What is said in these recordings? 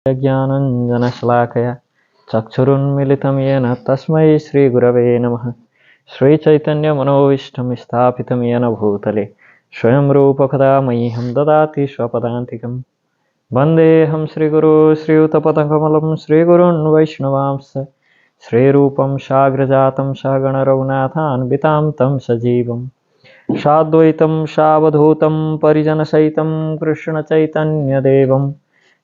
ज्ञानञ्जनशलाकया चक्षुरुन्मिलितं येन तस्मै श्रीगुरवे नमः। श्रीचैतन्यमनोभीष्टं स्थापितं येन भूतले स्वयं रूपकदा मह्यं ददाति स्वपदान्तिकं। वन्देऽहं श्रीगुरो श्रीयुतपदकमलं श्रीगुरून् वैष्णवांश्च श्रीरूपं साग्रजातं सहगणरघुनाथान्वितां तं सजीवं साद्वैतं सावधूतं परिजनसहितं कृष्णचैतन्यदेवं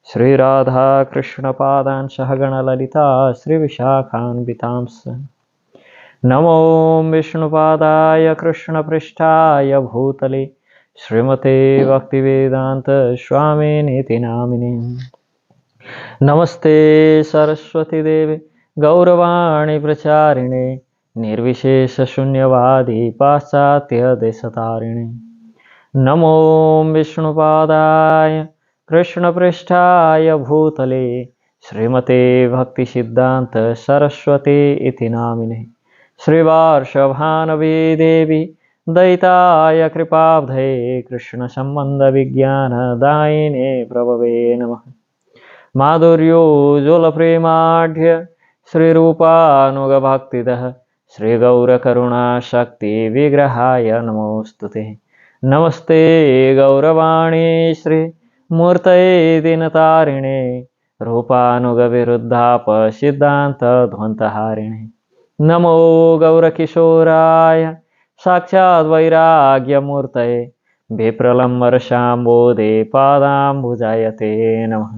श्रीराधा कृष्णपादान् सहगणललिता श्रीविशाखान्वितांश्च। नमो विष्णुपादाय कृष्णपृष्ठाय भूतले श्रीमते भक्तिवेदांत स्वामिनीति नामिने। नमस्ते सरस्वती देवे गौरवाणी प्रचारिणे निर्विशेष शून्यवादी पाश्चात्य देशतारिणे। नमो विष्णुपादाय कृष्णपृष्ठाय भूतले श्रीमते भक्तिसिद्धान्त सरस्वती इति नामिने। श्रीवार्षभानवी देवी दयिताय कृपाब्धये कृष्णसम्बन्धविज्ञानदायिने प्रभवे नमः। माधुर्योज्ज्वलप्रेमाढ्य श्रीरूपानुगभक्तिदः श्रीगौरकरुणाशक्तिविग्रहाय नमोऽस्तुते। नमस्ते गौरवाणी श्रीमूर्तये दीनतारिणे रूपानुगविरुद्धाप सिद्धान्तध्वन्तहारिणे। नमो गौरकिशोराय साक्षात् वैराग्यमूर्तये विप्रलम्बरशाम्बोधे पादाम्बुजायते नमः।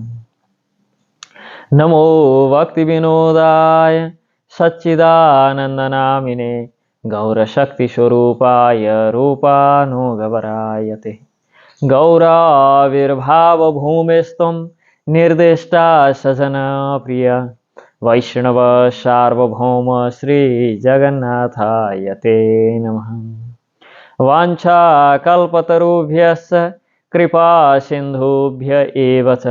नमो भक्तिविनोदाय सच्चिदानन्दनामिने गौरशक्तिस्वरूपाय रूपानुगवरायते। गौराविर्भावभूमिस्त्वं निर्दिष्टा सजनप्रिया वैष्णव सार्वभौम श्रीजगन्नाथाय ते नमः। वाञ्छाकल्पतरुभ्यश्च कृपा सिन्धुभ्य एव च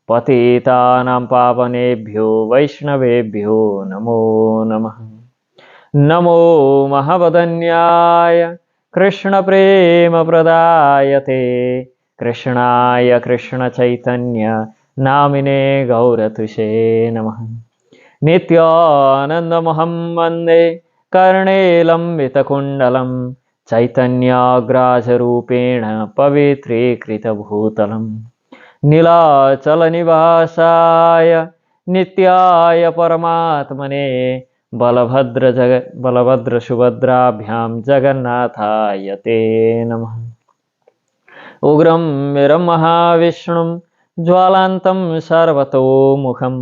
पतितानां पावनेभ्यो वैष्णवेभ्यो नमो नमः। नमो महावदन्याय कृष्णप्रेमप्रदायते कृष्णाय कृष्णचैतन्य नामिने गौरतुषे नमः। नित्यानन्दमहं वन्दे कर्णेलम्बितकुण्डलं चैतन्याग्राजरूपेण पवित्रीकृतभूतलम् नीलाचलनिवासाय नित्याय परमात्मने बलभद्रसुभद्राभ्यां जगन्नाथाय ते नमः। उग्रं वीरं महाविष्णुं ज्वालान्तं सर्वतोमुखं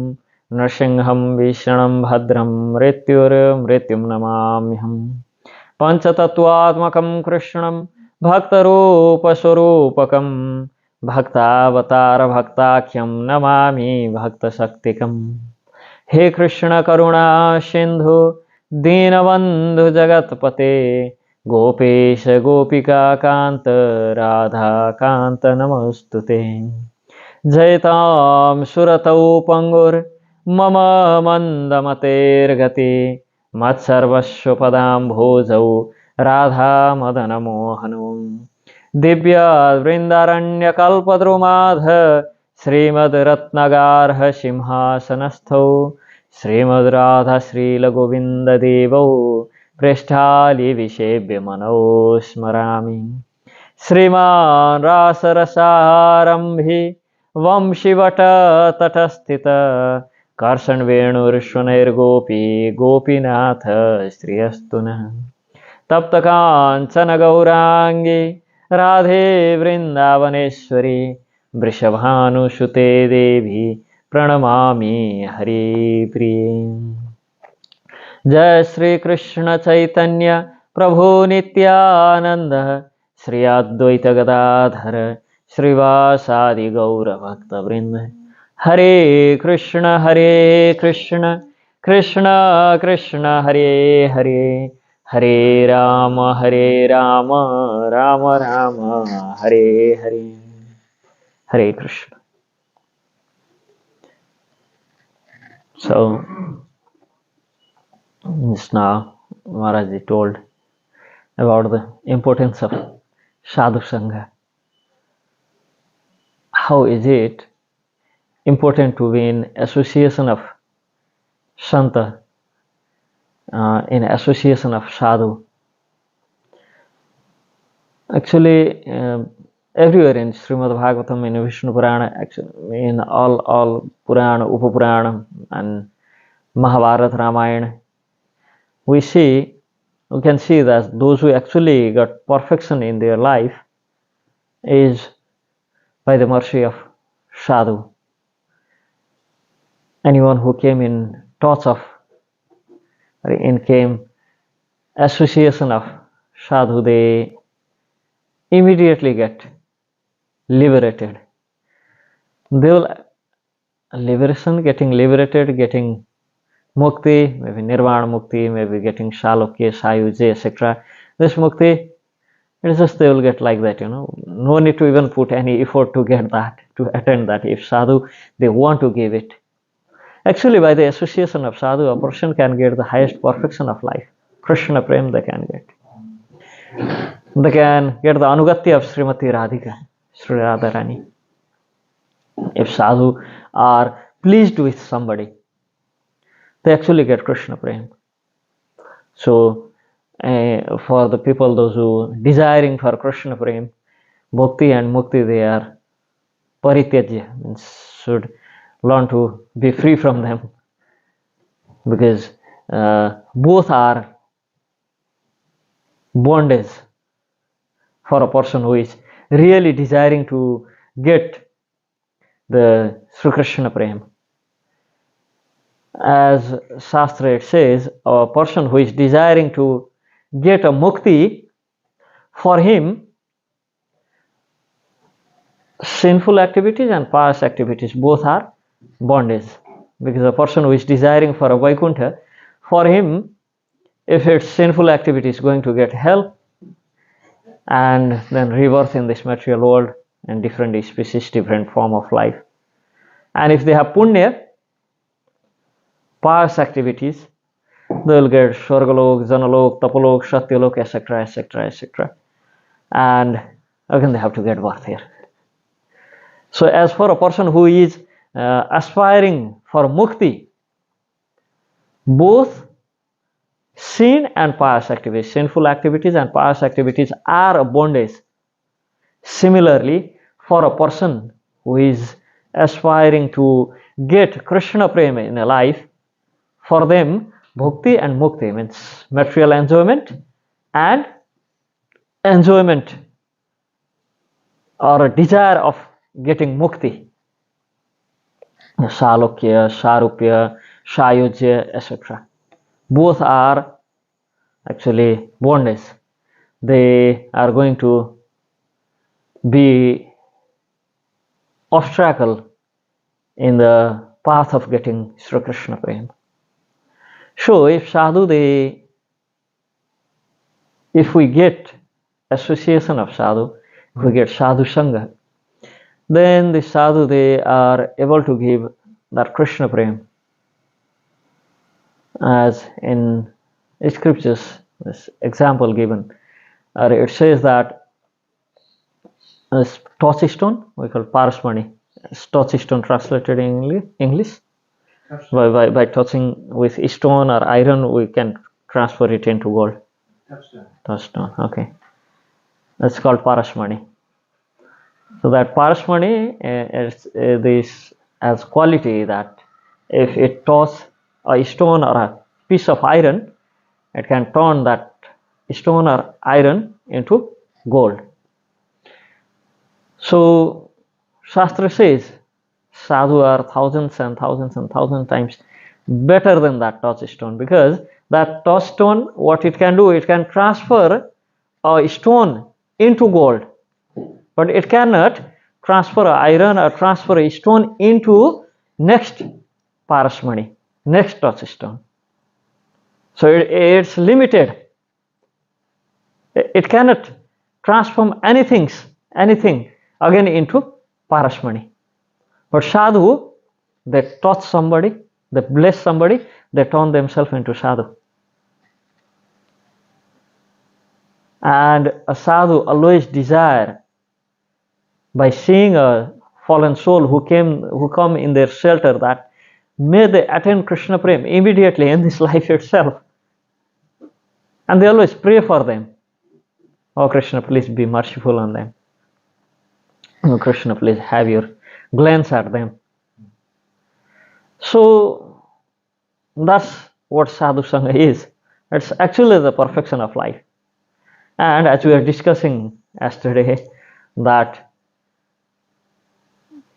नृसिंहं भीषणं भद्रं मृत्युर्मृत्युं नमाम्यहम्। पञ्चतत्त्वात्मकं कृष्णं भक्तरूपस्वरूपकं भक्तावतारभक्ताख्यं नमामि भक्तशक्तिकम्। हे कृष्ण करुणा सिन्धु दीनबन्धु जगत्पते गोपेश गोपिका कान्त राधा कान्त नमोऽस्तुते। जयतां सुरतौ पङ्गुर्मम मन्दमतेर्गति मत्सर्वस्वपदाम्भोजौ राधा मदनमोहनो दिव्यवृन्दारण्यकल्पद्रुमाध श्रीमद्रत्नगार्ह सिंहासनस्थौ श्रीमद्राधाश्रीलगोविन्ददेवौ पृष्ठालिविषेभ्य मनौ स्मरामि। श्रीमान् रासरसारम्भि वंशिवटतटस्थित कर्षणवेणुर्ष्वनैर्गोपी गोपीनाथ श्रियस्तु नः। तप्तकाञ्चन गौराङ्गी राधे वृन्दावनेश्वरी वृषभानुसुते देवी प्रणमामि हरिप्रिये। जय श्री कृष्ण चैतन्य प्रभु नित्यानंद श्री अद्वैत गदाधर श्रीवासादि गौर भक्तवृंद। हरे Krishna Krishna Krishna Hare Hare Hare Ram Ram Ram Hare Hare. Hare Krishna. So, just now Maharaj ji told about the importance of sadhu sangha. How is it important to be in association of Santa, in association of Sadhu. Actually, everywhere in Srimad Bhagavatam, in Vishnu Purana, actually, in all Purana, Upapurana, and Mahabharata, Ramayana, we can see that those who actually got perfection in their life is by the mercy of Sadhu. Anyone who came in touch of, came association of Sadhu, they immediately get liberated. They will getting liberated, getting mukti, maybe nirvana mukti, maybe getting shalokya, sayuja, etc. This mukti, it's just they will get like that, No need to even put any effort to get that, to attain that. If sadhu, they want to give it. Actually, by the association of sadhu, a person can get the highest perfection of life. Krishna Prem they can get. They can get the anugatya of Srimati Radhika, Sri Radharani. If sadhu are pleased with somebody, they actually get Krishna Prem. So, for the people, those who desiring for Krishna Prem, bhakti and mukti, they are parityajya, means should learn to be free from them, because both are bondage for a person who is really desiring to get the Sri Krishna Prem. As Shastra it says, a person who is desiring to get a mukti, for him sinful activities and pious activities both are bondage. Because a person who is desiring for a Vaikuntha, for him, if it's sinful activity, is going to get hell and then rebirth in this material world and different species, different form of life. And if they have punya, pious activities, they will get Swargalok, Janalok, Tapalok, Satyalok, etc., etc., etc. And again they have to get birth here. So as for a person who is aspiring for mukti, both sin and pious activities, sinful activities and pious activities are a bondage. Similarly, for a person who is aspiring to get Krishna Prema in a life, for them bhakti and mukti means material enjoyment and enjoyment or a desire of getting mukti, Salokya, Sarupya, Sayujya, etc. Both are actually bondage. They are going to be obstacle in the path of getting Sri Krishna Prem. So if sadhu, if we get association of sadhu, if we get sadhu sangha, then the sadhu, they are able to give that Krishna Prem. As in scriptures, this example given, it says that this touchstone, we call parasmani, touchstone translated in English. By touching with stone or iron, we can transfer it into gold. Touchstone, okay. That's called parasmani. So that parasmani is this as quality that if it touches a stone or a piece of iron, it can turn that stone or iron into gold. So Shastra says sadhu are thousands and thousands and thousands times better than that touchstone, because that touchstone, what it can do, it can transfer a stone into gold, but it cannot transfer a iron or transfer a stone into next parasmani, next touchstone. So it's limited. It cannot transform anything again into parasmani. But sadhu, they touch somebody, they bless somebody, they turn themselves into sadhu. And a sadhu always desire, by seeing a fallen soul who come in their shelter, that may they attain Krishna Prem immediately in this life itself. And they always pray for them. Oh Krishna, please be merciful on them. Oh Krishna, please have your glance at them. So that's what sadhu sangha is. It's actually the perfection of life. And as we were discussing yesterday, that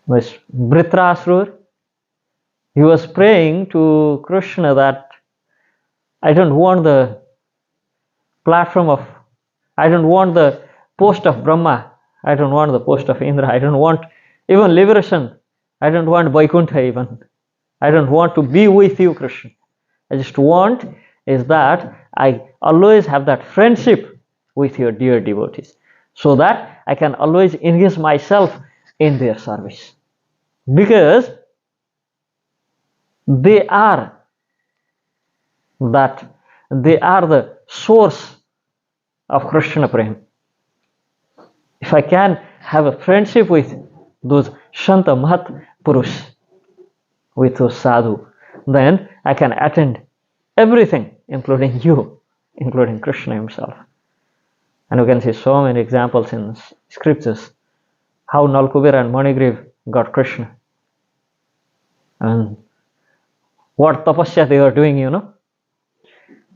this Dhritarashtra, he was praying to Krishna that I don't want the platform of, I don't want the post of Brahma, I don't want the post of Indra, I don't want even liberation, I don't want Vaikuntha even, I don't want to be with you, Krishna. I just want is that I always have that friendship with your dear devotees, so that I can always engage myself in their service, because they are the source of Krishna Prem. If I can have a friendship with those Shanta Mahat Purush, with those sadhu, then I can attend everything, including you, including Krishna himself. And we can see so many examples in scriptures how Nalkubera and Manigriv got Krishna, and what tapasya they were doing,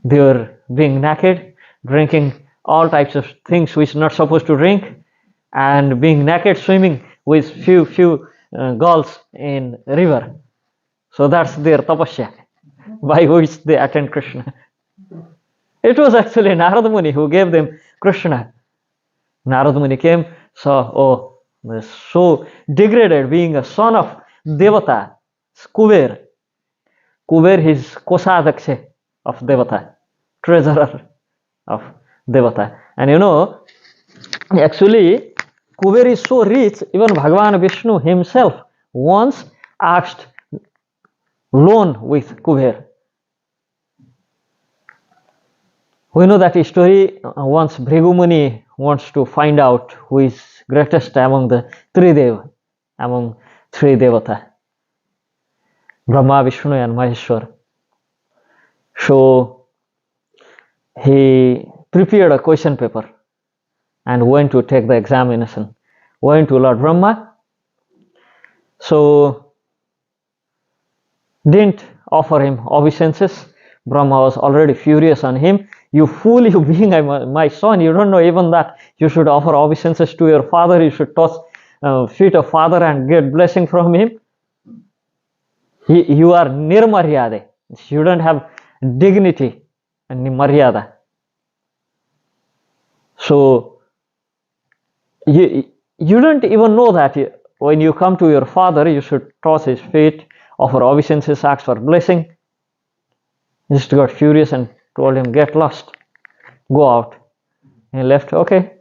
They were being naked, drinking all types of things which not supposed to drink, and being naked, swimming with few gulls in river. So that's their tapasya, by which they attend Krishna. It was actually Narada Muni who gave them Krishna. Narada Muni came, saw, oh, they're so degraded, being a son of Devata, Kuber. Kuber is Kosadhaksha of Devata, treasurer of Devata. And actually, Kuber is so rich, even Bhagavan Vishnu himself once asked loan with Kuber. We know that story. Once Bhrigu Muni wants to find out who is greatest among the three Devata, Brahma, Vishnu and Maheshwar. So he prepared a question paper and went to take the examination. Went to Lord Brahma. So didn't offer him obeisances. Brahma was already furious on him. You fool, you being my son, you don't know even that you should offer obeisances to your father, you should touch feet of father and get blessing from him. You are nirmaryade. You don't have dignity and maryada. So you don't even know that when you come to your father, you should toss his feet, offer obeisances, ask for blessing. He just got furious and told him, get lost, go out. He left. Okay,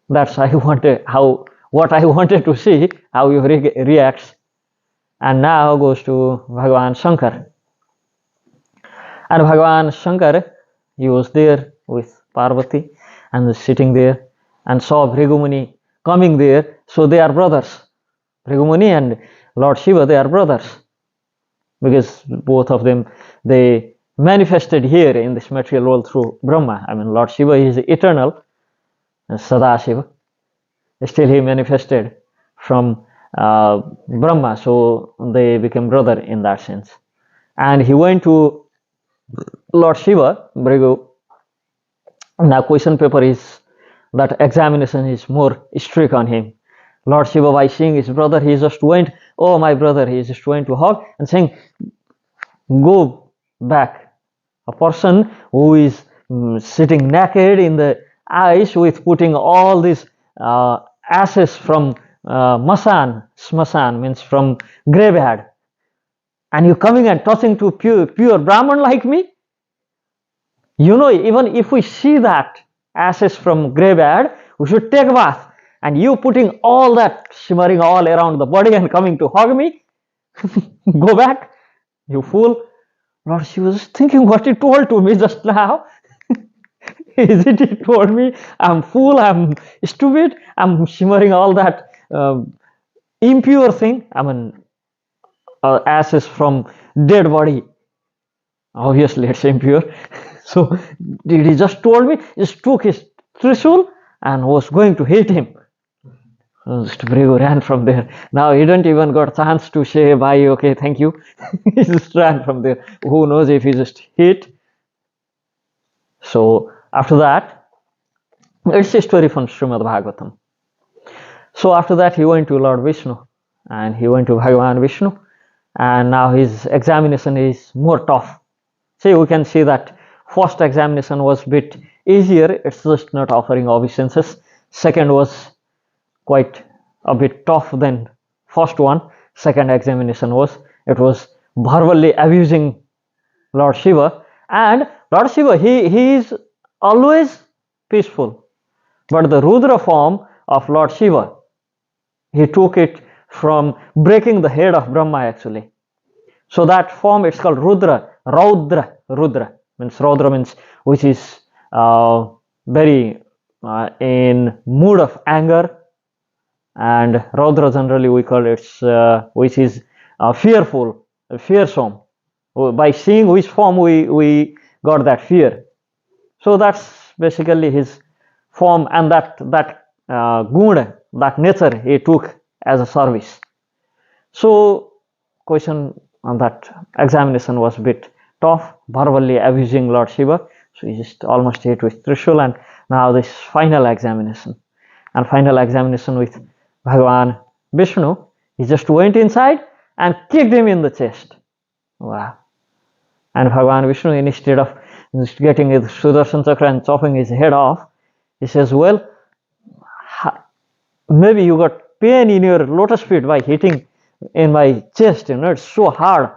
that's what I wanted to see, how he reacts. And now goes to Bhagavan Shankar. And Bhagavan Shankar, he was there with Parvati and was sitting there and saw Bhrigu Muni coming there. So they are brothers. Bhrigu Muni and Lord Shiva, they are brothers, because both of them, they manifested here in this material world through Brahma. I mean, Lord Shiva is eternal, Sadashiva. Still he manifested from Brahma, so they became brother in that sense. And he went to Lord Shiva, Bhrigu. Now question paper is, that examination is more strict on him. Lord Shiva, by seeing his brother, he just went, oh my brother, he just went to hug and saying, go back. A person who is sitting naked in the ice with putting all these ashes from smasan means from graveyard, and you coming and touching to pure Brahman like me. Even if we see that ashes from graveyard, we should take a bath, and you putting all that shimmering all around the body and coming to hug me. Go back, you fool. Lord, she was thinking what he told to me just now. Is it he told me I'm fool, I'm stupid, I'm shimmering all that impure thing, I mean, ashes from dead body. Obviously, it's impure. So he just told me, just took his trishul and was going to hit him. Bregu ran from there. Now he didn't even got a chance to say bye, okay, thank you. He just ran from there. Who knows if he just hit. So after that, it's a story from Srimad Bhagavatam. So after that, he went to Lord Vishnu and he went to Bhagavan Vishnu, and now his examination is more tough. See, we can see that first examination was a bit easier. It's just not offering obeisances. Second was quite a bit tough than first one. Second examination was, it was verbally abusing Lord Shiva. And Lord Shiva, he is always peaceful. But the Rudra form of Lord Shiva, he took it from breaking the head of Brahma actually. So that form, it's called Rudra. Rudra means Rudra means which is very in mood of anger, and Rudra generally we call it which is fearful, fearsome. By seeing which form we got that fear. So that's basically his form, and that guna, that nature he took as a service. So question on that examination was a bit tough, verbally abusing Lord Shiva. So he just almost hit with Trishul, and now this final examination. And final examination with Bhagavan Vishnu, he just went inside and kicked him in the chest. Wow. And Bhagavan Vishnu, instead of just getting his Sudarshan Chakra and chopping his head off, he says, well, maybe you got pain in your lotus feet by hitting in my chest, it's so hard,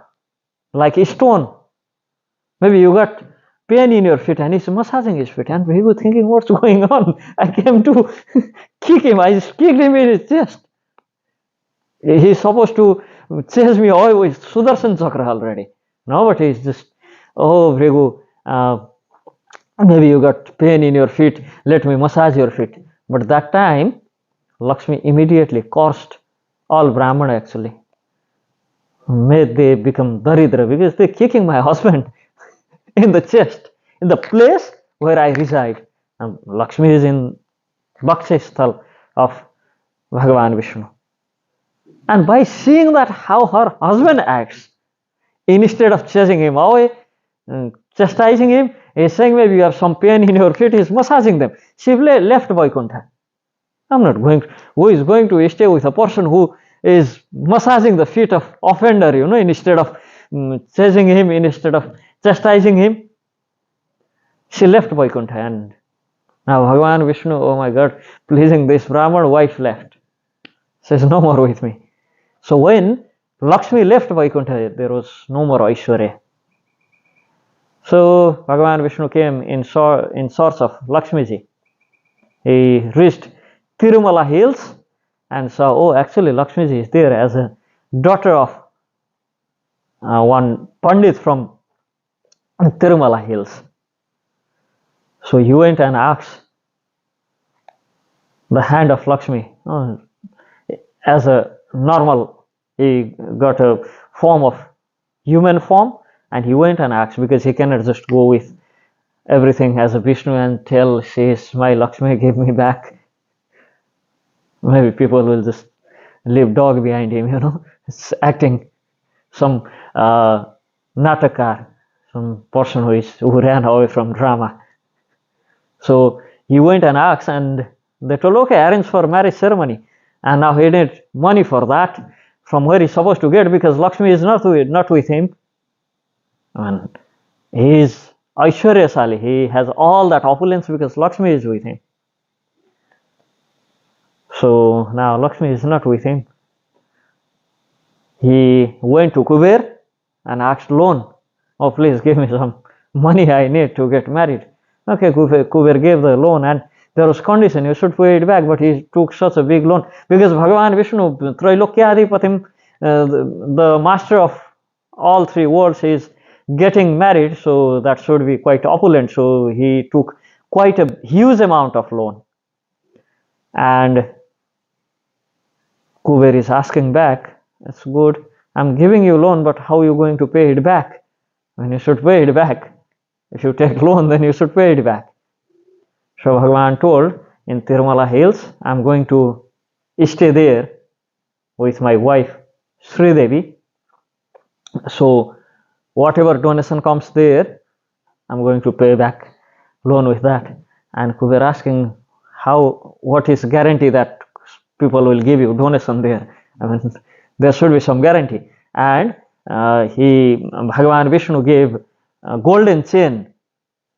like a stone. Maybe you got pain in your feet, and he's massaging his feet, and he was thinking, what's going on? I came to kick him, I just kicked him in his chest. He's supposed to chase me away with Sudarshan Chakra already. No, but he's just, oh, Bhrigu, maybe you got pain in your feet, let me massage your feet. But that time, Lakshmi immediately cursed all Brahmana actually. May they become Daridra, because they're kicking my husband in the chest, in the place where I reside. And Lakshmi is in Bhaksha of Bhagavan Vishnu. And by seeing that how her husband acts, instead of chasing him away, chastising him, he's saying maybe you have some pain in your feet, he's massaging them. She left Vaikuntha. I'm not going to, who is going to stay with a person who is massaging the feet of offender, instead of chasing him, instead of chastising him. She left Vaikuntha, and now Bhagavan Vishnu, oh my God, pleasing this Brahman wife left. Says, no more with me. So when Lakshmi left Vaikuntha, there was no more Aishwarya. So Bhagavan Vishnu came in search of Lakshmiji. He reached Tirumala hills and saw, oh, actually Lakshmiji is there as a daughter of one Pandit from Tirumala hills. So he went and asked the hand of Lakshmi. As a normal, he got a form of human form, and he went and asked, because he cannot just go with everything as a Vishnu and tell, says, my Lakshmi, give me back. Maybe people will just leave dog behind him, It's acting some natakar, some person who ran away from drama. So he went and asked, and they told, okay, arrange for marriage ceremony. And now he needed money for that, from where he's supposed to get, because Lakshmi is not with him. And he is Aishwaryasali. He has all that opulence because Lakshmi is with him. So now Lakshmi is not with him. He went to Kuber and asked loan. Oh, please give me some money I need to get married. Okay, Kuber gave the loan, and there was condition, you should pay it back, but he took such a big loan because Bhagavan Vishnu, Trailokyadipatim, the master of all three worlds, is getting married, so that should be quite opulent. So he took quite a huge amount of loan. And Kuber is asking back, that's good, I'm giving you loan, but how are you going to pay it back? When you should pay it back. If you take loan, then you should pay it back. So Bhagavan told, in Tirumala Hills, I'm going to stay there with my wife, Sri Devi. So whatever donation comes there, I'm going to pay back loan with that. And Kuber asking, what is guarantee that people will give you donation there? I mean, there should be some guarantee. And Bhagavan Vishnu gave a golden chain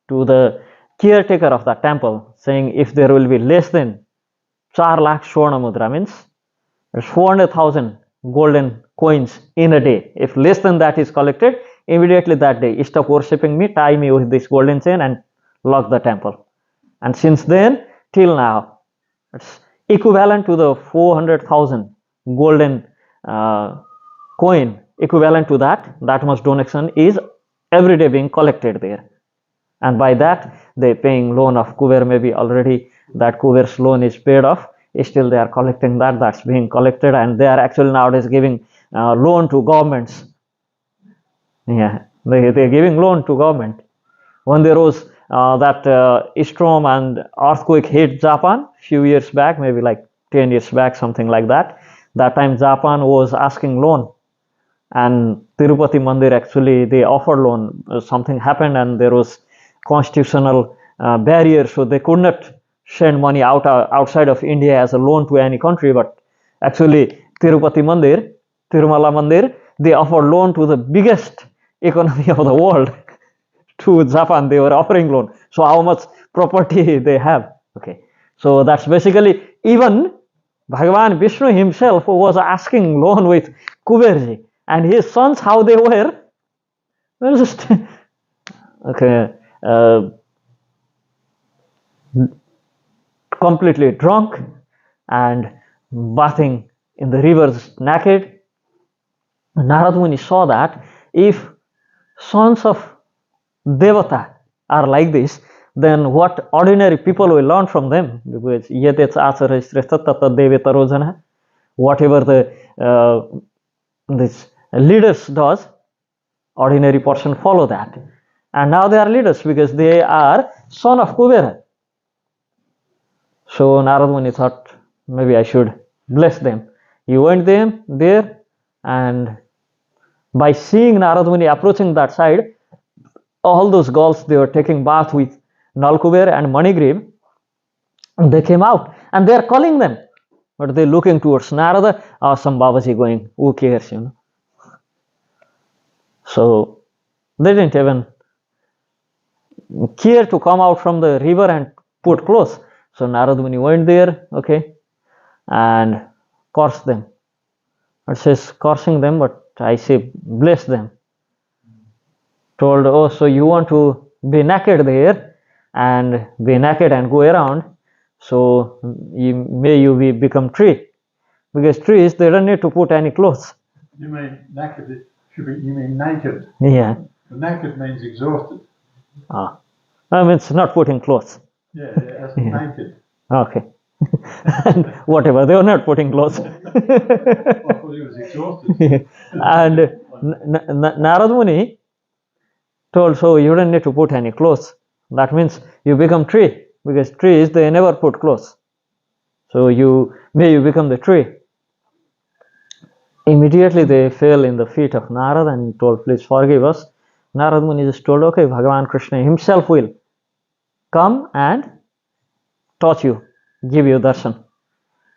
to the caretaker of the temple, saying if there will be less than 4 lakh Swarna Mudra, means 400,000 golden coins in a day. If less than that is collected, immediately that day, stop worshipping me, tie me with this golden chain and lock the temple. And since then till now, it's equivalent to the 400,000 golden coin, equivalent to that much donation is every day being collected there. And by that, they paying loan of Kuber, maybe already that Kuber's loan is paid off. Still they are collecting that's being collected, and they are actually nowadays giving loan to governments. Yeah, they're giving loan to government. When there was that storm and earthquake hit Japan few years back, maybe like 10 years back, something like that. That time Japan was asking loan, and Tirupati Mandir actually they offered loan. Something happened and there was constitutional barrier, so they could not send money outside of India as a loan to any country. But actually Tirupati Mandir, Tirumala Mandir, they offered loan to the biggest economy of the world. To Japan they were offering loan. So how much property they have? Okay, so that's basically, even Bhagavan Vishnu himself was asking loan with Kuberji, and his sons, how they were just okay, completely drunk and bathing in the rivers naked. Narad Muni saw that if sons of Devata are like this, then what ordinary people will learn from them? Because whatever the this leaders does, ordinary person follow that. And now they are leaders because they are son of Kubera. So Narad Muni thought, maybe I should bless them. He went there, and by seeing Narad Muni approaching that side, all those girls, they were taking bath with Nalkuber and Manigriv. They came out and they are calling them, but they're looking towards Narada, or some Babaji going, who cares, you know. So they didn't even care to come out from the river and put clothes. So Narad Muni went there, okay, and cursed them. It says cursing them, but I say bless them. Told, oh, so you want to be naked there and be naked and go around, so may you become tree, because trees, they don't need to put any clothes. You mean naked? You mean naked? Yeah. The naked means exhausted. I mean, it's not putting clothes. Yeah, that's naked. Okay. And whatever, they were not putting clothes. I thought he was exhausted. And Narad Muni told, so you don't need to put any clothes. That means you become tree, because trees, they never put clothes. So may you become the tree. Immediately they fell in the feet of Narad and told, please forgive us. Narad Muni just told, okay, Bhagavan Krishna himself will come and touch you, give you darshan,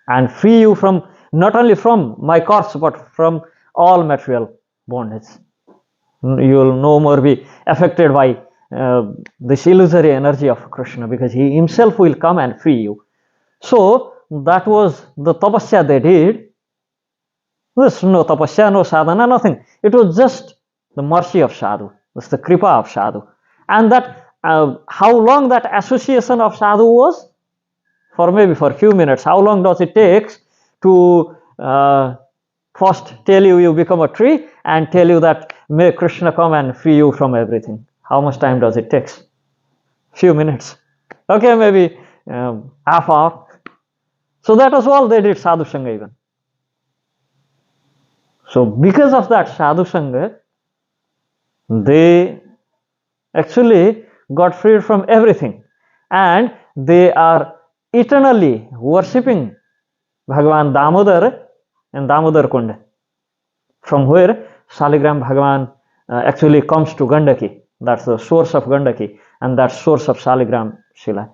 and free you from, not only from my curse, but from all material bondage. You will no more be affected by this illusory energy of Krishna, because he himself will come and free you. So that was the tapasya they did. There's no tapasya, no sadhana, nothing. It was just the mercy of sadhu. That's the kripa of sadhu. And that how long that association of sadhu was? Maybe for a few minutes. How long does it take to first tell you become a tree and tell you that may Krishna come and free you from everything? How much time does it take? Few minutes. Okay, maybe half hour. So that was all they did, sadhu sangha even. So because of that sadhu sangha, they actually got freed from everything, and they are eternally worshipping Bhagavan Damodar and Damodar Kund, from where Saligram Bhagavan actually comes to Gandaki. That's the source of Gandaki, and that's source of Saligram Shila.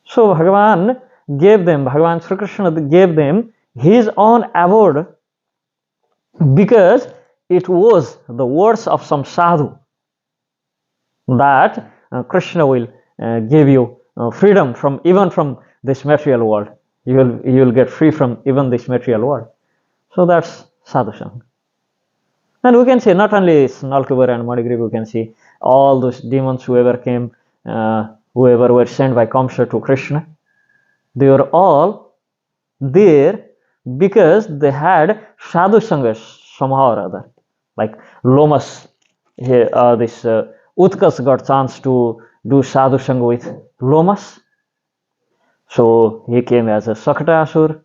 So Bhagavan gave them, Bhagavan Sri Krishna gave them his own abode, because it was the words of some sadhu that Krishna will give you freedom from even from this material world. You will get free from even this material world. So that's sadhu sangha. And we can see not only Nalkubar and Madigri, we can see all those demons whoever came, whoever were sent by Kamsa to Krishna, they were all there because they had sadhu sangha somehow or other. Like Lomas, this Utkas got chance to do sadhu sangha with Lomas, so he came as a Sakata.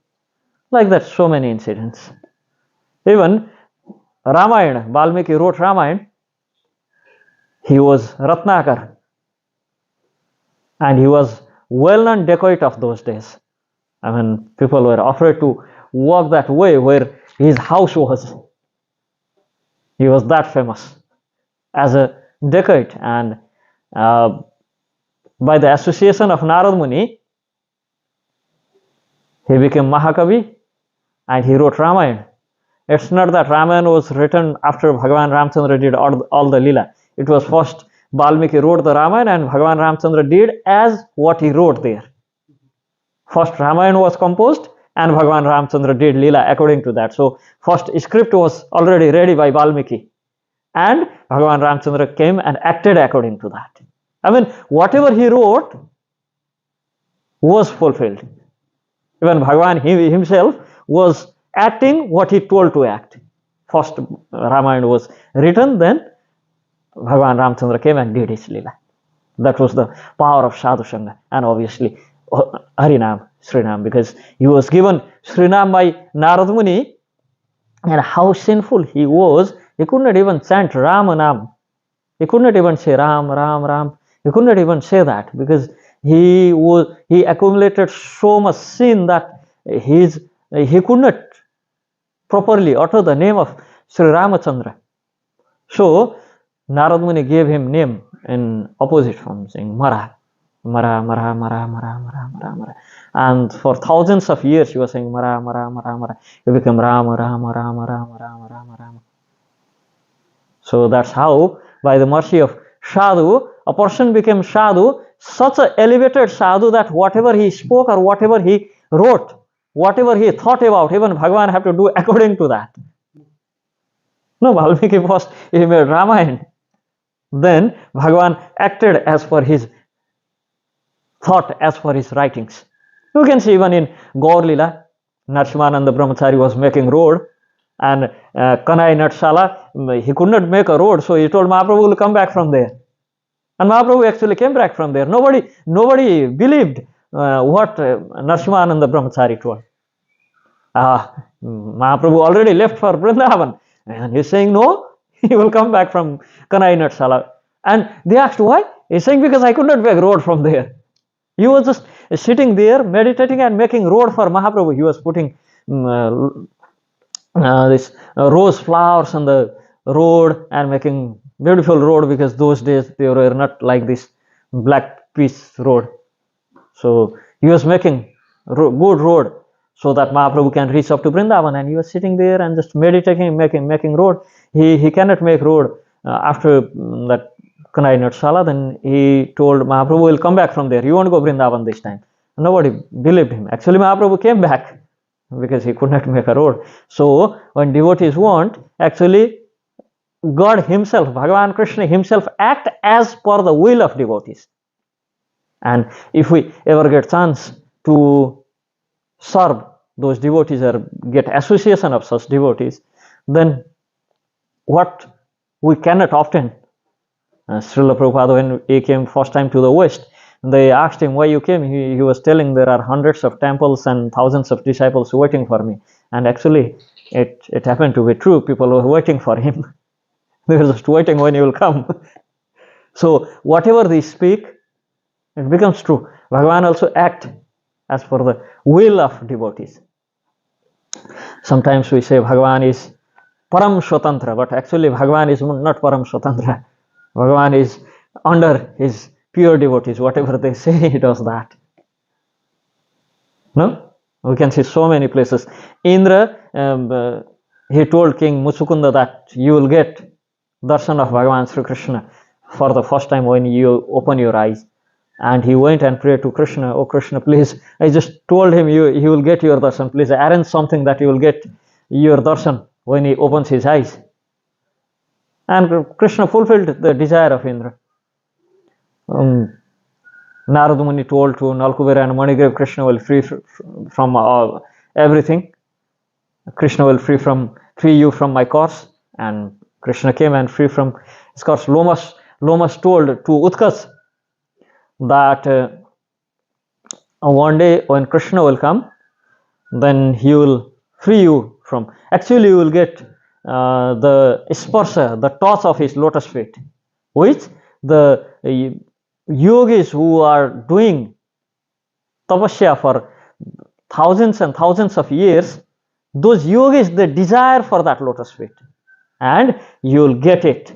Like that, so many incidents. Even Ramayana, Valmiki wrote Ramayana, he was Ratnakar, and he was well-known dacoit of those days. I mean, people were afraid to walk that way where his house was. He was that famous as a dacoit, and by the association of Narad Muni, he became Mahakavi and he wrote Ramayana. It's not that Ramayana was written after Bhagavan Ramchandra did all the Leela. It was first Valmiki wrote the Ramayana and Bhagavan Ramchandra did as what he wrote there. First Ramayana was composed and Bhagavan Ramchandra did Leela according to that. So first script was already ready by Valmiki and Bhagavan Ramchandra came and acted according to that. I mean, whatever he wrote was fulfilled. Even Bhagavan himself was acting what he told to act. First Ramayana was written, then Bhagavan Ramchandra came and did his Leela. That was the power of Sadhu Sangha, and obviously Harinam, Srinam, because he was given Srinam by Narad Muni, and how sinful he was, he could not even chant Ramanam. He could not even say Ram, Ram, Ram. He could not even say that because he accumulated so much sin that he could not properly utter the name of Sri Ramachandra. So Narad Muni gave him name in opposite form, saying Mara, Mara, Mara, Mara, Mara, Mara, Mara, Mara. And for thousands of years he was saying Mara, Mara, Mara, Mara. He became Rama, Rama, Rama, Rama, Rama, Rama, Rama. So that's how, by the mercy of Sadhu, a person became Sadhu, such an elevated Sadhu that whatever he spoke or whatever he wrote, whatever he thought about, even Bhagavan have to do according to that. No, Valmiki first he made Ramayana. Then Bhagavan acted as per his thought, as per his writings. You can see even in Gaur Lila, Narsimananda Brahmachari was making road, and Kanai Natshala, he could not make a road, so he told Mahaprabhu will come back from there. And Mahaprabhu actually came back from there. Nobody believed what Narsimananda Brahmachari told. Mahaprabhu already left for Vrindavan, and he's saying no, he will come back from Kanai Natshala. And they asked why? He's saying because I could not make road from there. He was just sitting there meditating and making road for Mahaprabhu. He was putting this rose flowers on the road and making beautiful road, because those days they were not like this black piece road. So he was making good road so that Mahaprabhu can reach up to Vrindavan, and he was sitting there and just meditating, making road. He cannot make road after that Kanai Natshala. Then he told Mahaprabhu will come back from there. You won't go Vrindavan this time. Nobody believed him. Actually, Mahaprabhu came back because he could not make a road. So when devotees want, actually God himself, Bhagavan Krishna himself act as per the will of devotees. And if we ever get chance to serve those devotees or get association of such devotees, then what we cannot often. Srila Prabhupada, when he came first time to the West, they asked him why you came. He was telling there are hundreds of temples and thousands of disciples waiting for me. And actually, it happened to be true. People were waiting for him. They were just waiting when he will come. So whatever they speak, it becomes true. Bhagavan also act as per the will of devotees. Sometimes we say Bhagavan is Param Swatantra, but actually Bhagavan is not Param Swatantra. Bhagavan is under his pure devotees. Whatever they say, he does that. No? We can see so many places. Indra, he told King Mutsukunda that you will get darshan of Bhagavan Sri Krishna for the first time when you open your eyes. And he went and prayed to Krishna, oh Krishna, please, I just told him you will get your darshan. Please arrange something that you will get your darshan when he opens his eyes. And Krishna fulfilled the desire of Indra. Narada Muni told to Nalkuvera and Manigrave, Krishna will free from everything. Krishna will free you from my curse. And Krishna came and free from his curse. Lomas told to Utkas that one day when Krishna will come, then he will free you from. Actually, you will get the sparsha, the touch of his lotus feet, which the yogis who are doing tapasya for thousands and thousands of years, those yogis, they desire for that lotus feet, and you will get it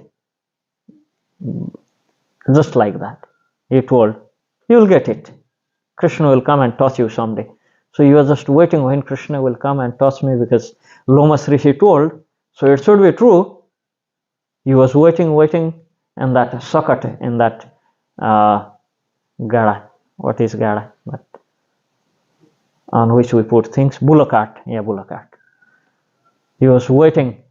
just like that. He told, you will get it. Krishna will come and touch you someday. So you are just waiting when Krishna will come and touch me, because Lomas Rishi told, so it should be true. He was waiting in that sakat, in that gada. What is gada? But on which we put things, bullock cart. Yeah, bullock cart. He was waiting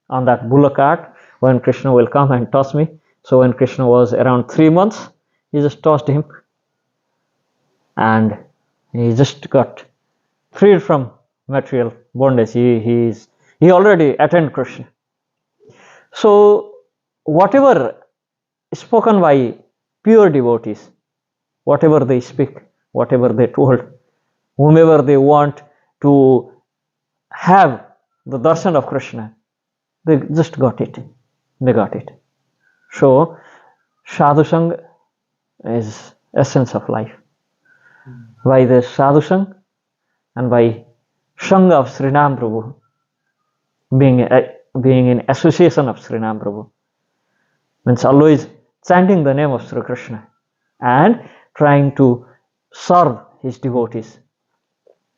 on that bullock cart when Krishna will come and touch me. So when Krishna was around 3 months, he just touched him, and he just got freed from material bondage. He already attained Krishna. So whatever spoken by pure devotees, whatever they speak, whatever they told, whomever they want to have the darshan of Krishna, they just got it. They got it. So sadhu sang is essence of life. By the sadhu sang and by sang of Srinam Prabhu, being in association of Srinam Prabhu, means always chanting the name of Sri Krishna and trying to serve his devotees.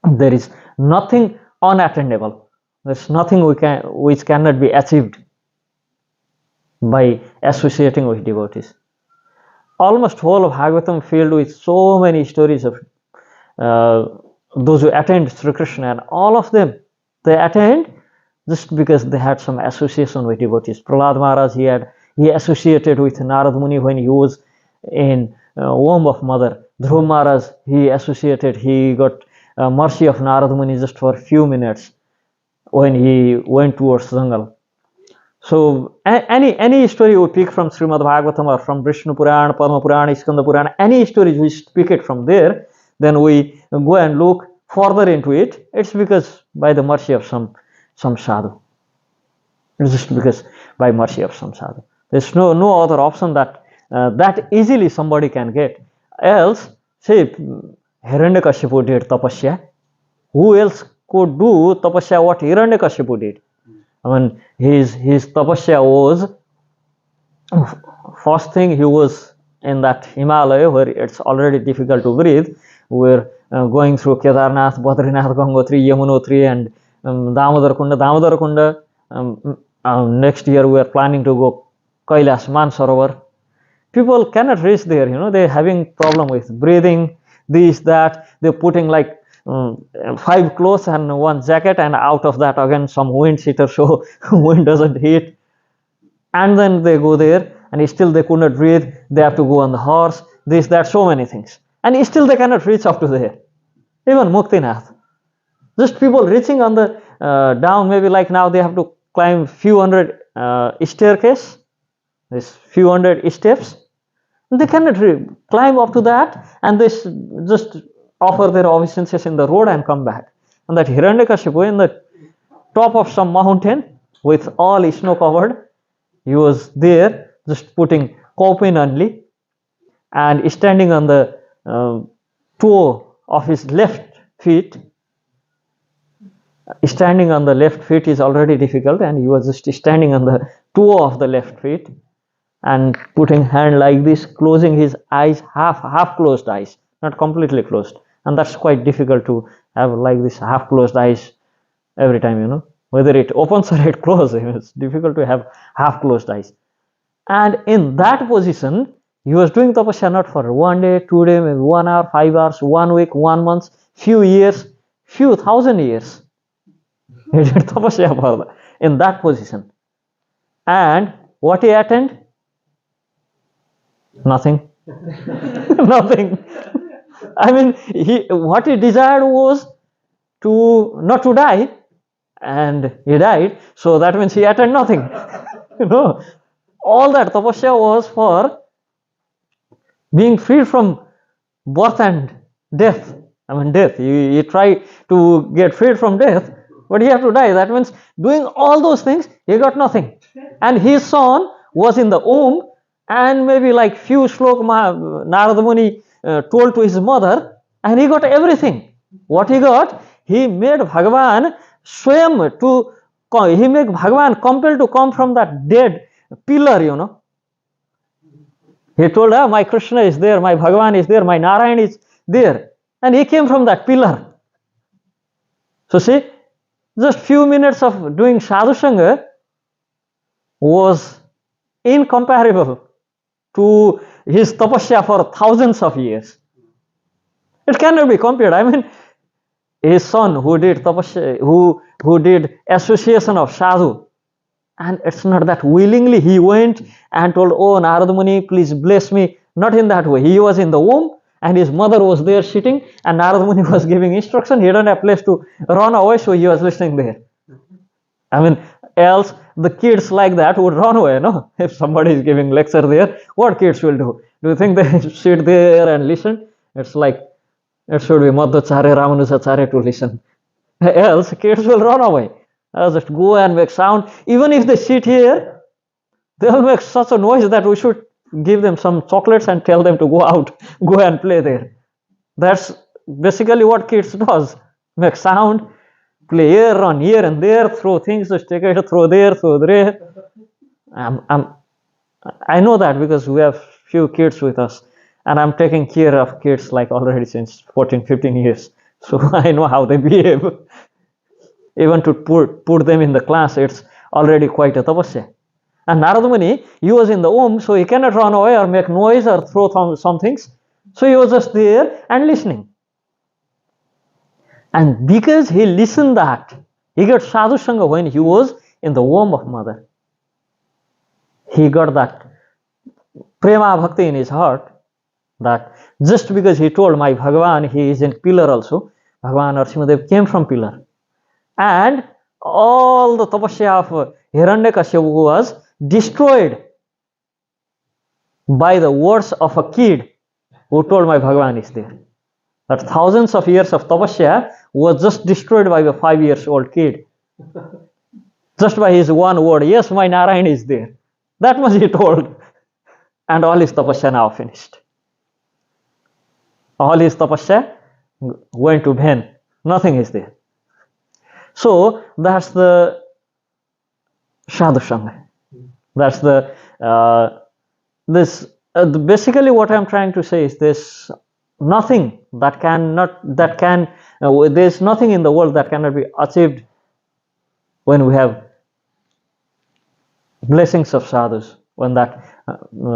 There is nothing unattainable. There is nothing which cannot be achieved by associating with devotees. Almost whole of Bhagavatam filled with so many stories of those who attained Sri Krishna, and all of them, they attained just because they had some association with devotees. Prahlad Maharaj, he associated with Narada Muni when he was in womb of mother. Dhruv Maharaj, he got mercy of Narada Muni just for a few minutes when he went towards jungle. So any story we pick from Srimad Bhagavatam or from Vishnu Purana, Padma Purana, Skanda Purana, any stories we pick it from there, then we go and look further into it. It's because by the mercy of some sadhu. It's just because by mercy of some sadhu. There's no other option that easily somebody can get. Else, say Hiranyakashipu did tapasya. Who else could do tapasya what Hiranyakashipu did? I mean, his tapasya was, first thing, he was in that Himalaya where it's already difficult to breathe. We're going through Kedarnath, Badrinath, Gangotri, Yamunotri, and Damodar Kunda. Next year we are planning to go Kailash, Mansarovar. People cannot reach there, they're having problem with breathing, this, that. They're putting like 5 clothes and 1 jacket, and out of that again some wind cheater, so wind doesn't hit. And then they go there, and still they could not breathe. They have to go on the horse, this, that, so many things. And still they cannot reach up to there. Even Muktinath. Just people reaching on the down, maybe like now they have to climb few hundred staircase, this few hundred steps. They cannot climb up to that, and they just offer their obeisances in the road and come back. And that Hiranyakashipu in the top of some mountain with all snow covered. He was there just putting copin only and standing on the toe of his left feet. Standing on the left feet is already difficult, and he was just standing on the toe of the left feet and putting hand like this, closing his eyes, half closed eyes, not completely closed. And that's quite difficult to have like this half closed eyes every time, you know, whether it opens or it closes. It's difficult to have half closed eyes. And in that position, he was doing tapasya not for 1 day, 2 days, maybe 1 hour, 5 hours, 1 week, 1 month, few years, few thousand years. He did tapasya in that position. And what he attained? Nothing. Nothing. I mean, what he desired was to not to die, and he died. So that means he attained nothing. You know, all that tapasya was for being freed from birth and death. I mean, death. He tried to get freed from death, but he had to die. That means doing all those things, he got nothing. And his son was in the womb, and maybe like few slok Narada Muni told to his mother, and he got everything. What he got? He made Bhagavan swim to, he made Bhagavan compelled to come from that dead pillar, you know. He told her, my Krishna is there, my Bhagavan is there, my Narayan is there. And he came from that pillar. So see, just few minutes of doing sadhu sangha was incomparable to his tapasya for thousands of years. It cannot be compared. I mean, his son who did tapasya, who did association of sadhu, and it's not that willingly he went and told, oh Narada Muni, please bless me. Not in that way. He was in the womb, and his mother was there sitting, and Narada Muni was giving instruction. He didn't have a place to run away, so he was listening there. I mean, else the kids like that would run away, no? If somebody is giving lecture there, what kids will do? Do you think they sit there and listen? It's like, it should be Madhvacharya, Ramanujacharya to listen. Else kids will run away. Just go and make sound. Even if they sit here, they'll make such a noise that we should give them some chocolates and tell them to go out, go and play there. That's basically what kids does. Make sound, play here, run here and there, throw things, just take it, throw there, throw there. I know that because we have few kids with us, and I'm taking care of kids like already since 14, 15 years. So I know how they behave. Even to put them in the class, it's already quite a tapasya. And Narada Muni, he was in the womb, so he cannot run away or make noise or throw some things. So he was just there and listening. And because he listened that, he got sadhu sangha when he was in the womb of mother. He got that prema bhakti in his heart, that just because he told my Bhagavan, he is in pillar also. Bhagavan Narasimhadev came from pillar. And all the tapasya of Hiranyakashipu was destroyed by the words of a kid who told my Bhagavan is there. That thousands of years of tapasya was just destroyed by a 5-year-old kid. Just by his one word, yes, my Narayan is there. That much he told. And all his tapasya now finished. All his tapasya went to vain. Nothing is there. So that's the sadhu sangha. That's the basically what I'm trying to say is this: nothing that there's nothing in the world that cannot be achieved when we have blessings of sadhus. When that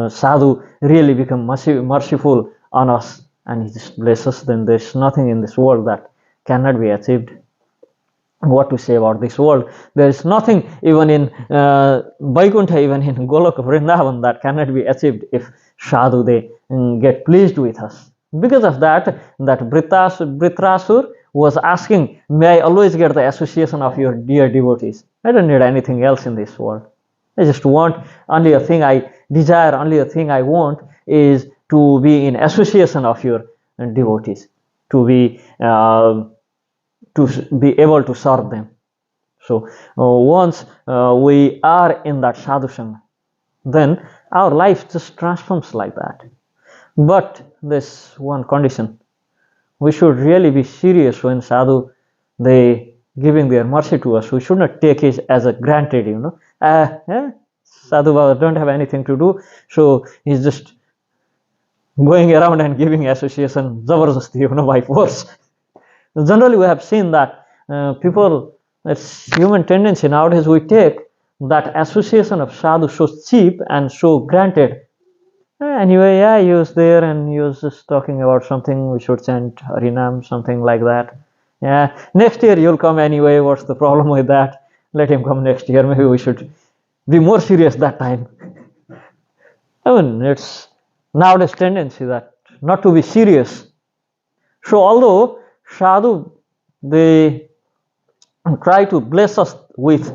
sadhu really become merciful on us and he just blesses us, then there's nothing in this world that cannot be achieved. What to say about this world? There is nothing even in Vaikuntha, even in Golok Vrindavan, that cannot be achieved if sadhu they get pleased with us. Because of that Vritrasur was asking, may I always get the association of your dear devotees? I don't need anything else in this world. I just want only a thing I desire, only a thing I want is to be in association of your devotees, to be able to serve them. So once we are in that sadhu sangha, then our life just transforms like that. But this one condition, we should really be serious when sadhu they giving their mercy to us. We should not take it as a granted, sadhu baba don't have anything to do, so he's just going around and giving association zabardasti, by force. Generally we have seen that people, it's human tendency nowadays, we take that association of sadhu so cheap and so granted. Anyway, yeah, he was there and he was just talking about something, we should chant Harinam, something like that. Yeah, next year you'll come anyway, what's the problem with that? Let him come next year, maybe we should be more serious that time. I mean, it's nowadays tendency that not to be serious. So although sadhu, they try to bless us with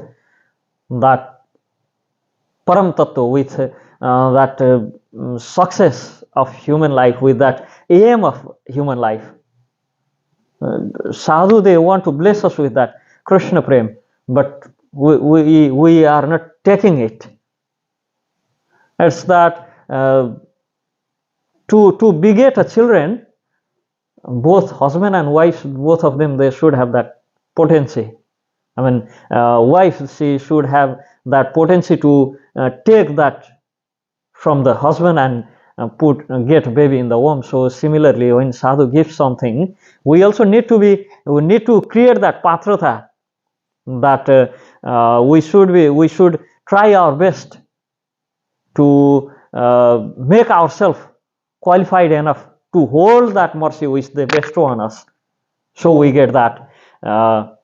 that param tattva, with that success of human life, with that aim of human life. Sadhu, they want to bless us with that Krishna prem, but we are not taking it. It's that to beget a children, both husband and wife, both of them, they should have that potency. I mean, wife, she should have that potency to take that from the husband and get baby in the womb. So similarly, when sadhu gives something, we also need to create that patrata, that we should try our best to make ourselves qualified enough to hold that mercy which they bestow on us. So we get that,